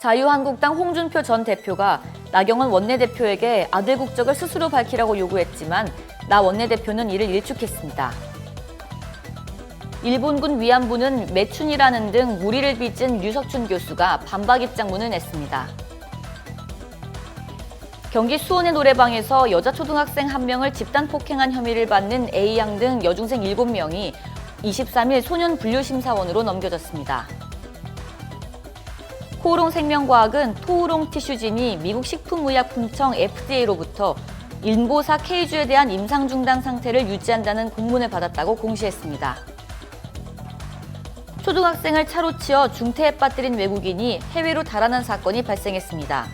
자유한국당 홍준표 전 대표가 나경원 원내대표에게 아들 국적을 스스로 밝히라고 요구했지만 나 원내대표는 이를 일축했습니다. 일본군 위안부는 매춘이라는 등 무리를 빚은 류석춘 교수가 반박 입장문을 냈습니다. 경기 수원의 노래방에서 여자 초등학생 1명을 집단 폭행한 혐의를 받는 A양 등 여중생 7명이 23일 소년분류심사원으로 넘겨졌습니다. 코오롱 생명과학은 토우롱 티슈진이 미국 식품의약품청 FDA로부터 인보사 K주에 대한 임상 중단 상태를 유지한다는 공문을 받았다고 공시했습니다. 초등학생을 차로 치어 중태에 빠뜨린 외국인이 해외로 달아난 사건이 발생했습니다.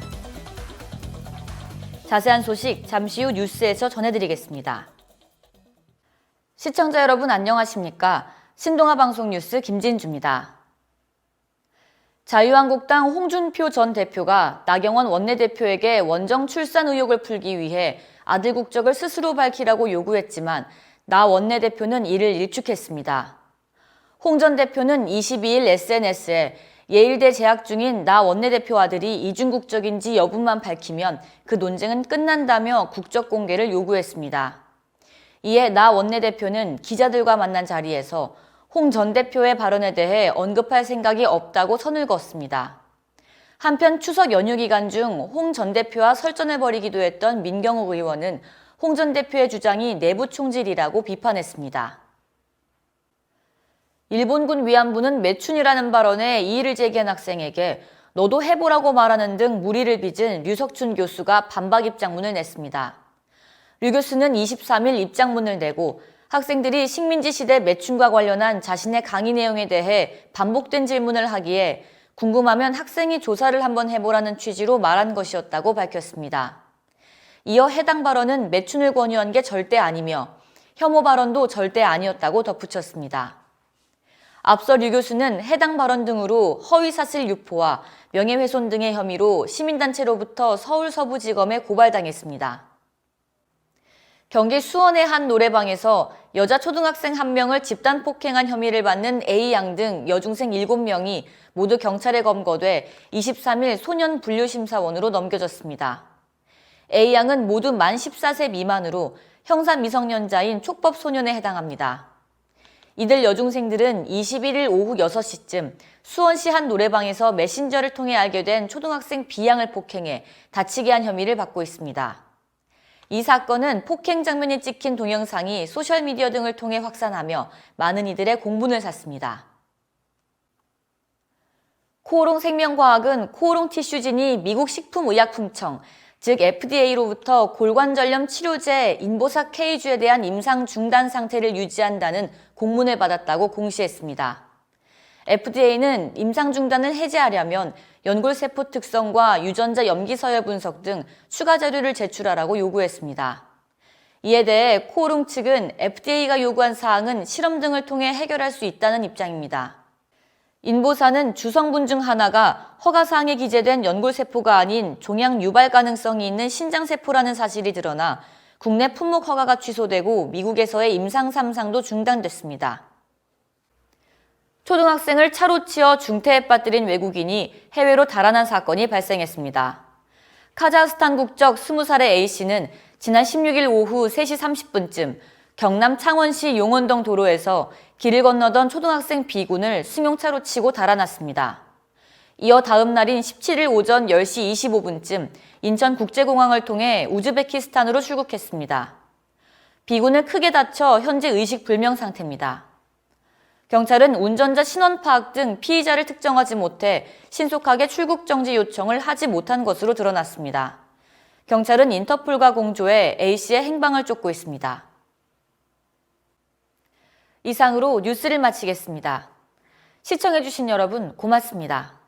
자세한 소식 잠시 후 뉴스에서 전해드리겠습니다. 시청자 여러분 안녕하십니까? 신동아 방송 뉴스 김진주입니다. 자유한국당 홍준표 전 대표가 나경원 원내대표에게 원정 출산 의혹을 풀기 위해 아들 국적을 스스로 밝히라고 요구했지만 나 원내대표는 이를 일축했습니다. 홍 전 대표는 22일 SNS에 예일대 재학 중인 나 원내대표 아들이 이중 국적인지 여부만 밝히면 그 논쟁은 끝난다며 국적 공개를 요구했습니다. 이에 나 원내대표는 기자들과 만난 자리에서 홍 전 대표의 발언에 대해 언급할 생각이 없다고 선을 그었습니다. 한편 추석 연휴 기간 중 홍 전 대표와 설전을 벌이기도 했던 민경욱 의원은 홍 전 대표의 주장이 내부 총질이라고 비판했습니다. 일본군 위안부는 매춘이라는 발언에 이의를 제기한 학생에게 너도 해보라고 말하는 등 무리를 빚은 류석춘 교수가 반박 입장문을 냈습니다. 류 교수는 23일 입장문을 내고 학생들이 식민지 시대 매춘과 관련한 자신의 강의 내용에 대해 반복된 질문을 하기에 궁금하면 학생이 조사를 한번 해보라는 취지로 말한 것이었다고 밝혔습니다. 이어 해당 발언은 매춘을 권유한 게 절대 아니며 혐오 발언도 절대 아니었다고 덧붙였습니다. 앞서 류 교수는 해당 발언 등으로 허위사실 유포와 명예훼손 등의 혐의로 시민단체로부터 서울 서부지검에 고발당했습니다. 경기 수원의 한 노래방에서 여자 초등학생 1명을 집단 폭행한 혐의를 받는 A양 등 여중생 7명이 모두 경찰에 검거돼 23일 소년분류심사원으로 넘겨졌습니다. A양은 모두 만 14세 미만으로 형사 미성년자인 촉법 소년에 해당합니다. 이들 여중생들은 21일 오후 6시쯤 수원시 한 노래방에서 메신저를 통해 알게 된 초등학생 B양을 폭행해 다치게 한 혐의를 받고 있습니다. 이 사건은 폭행 장면이 찍힌 동영상이 소셜미디어 등을 통해 확산하며 많은 이들의 공분을 샀습니다. 코오롱 생명과학은 코오롱 티슈진이 미국 식품의약품청, 즉 FDA로부터 골관절염 치료제 인보사 K주에 대한 임상 중단 상태를 유지한다는 공문을 받았다고 공시했습니다. FDA는 임상 중단을 해제하려면 연골세포 특성과 유전자 염기 서열 분석 등 추가 자료를 제출하라고 요구했습니다. 이에 대해 코오롱 측은 FDA가 요구한 사항은 실험 등을 통해 해결할 수 있다는 입장입니다. 인보사는 주성분 중 하나가 허가사항에 기재된 연골세포가 아닌 종양 유발 가능성이 있는 신장세포라는 사실이 드러나 국내 품목 허가가 취소되고 미국에서의 임상 3상도 중단됐습니다. 초등학생을 차로 치어 중태에 빠뜨린 외국인이 해외로 달아난 사건이 발생했습니다. 카자흐스탄 국적 20살의 A씨는 지난 16일 오후 3시 30분쯤 경남 창원시 용원동 도로에서 길을 건너던 초등학생 B군을 승용차로 치고 달아났습니다. 이어 다음 날인 17일 오전 10시 25분쯤 인천국제공항을 통해 우즈베키스탄으로 출국했습니다. B군은 크게 다쳐 현재 의식불명 상태입니다. 경찰은 운전자 신원 파악 등 피의자를 특정하지 못해 신속하게 출국 정지 요청을 하지 못한 것으로 드러났습니다. 경찰은 인터폴과 공조해 A씨의 행방을 쫓고 있습니다. 이상으로 뉴스를 마치겠습니다. 시청해주신 여러분 고맙습니다.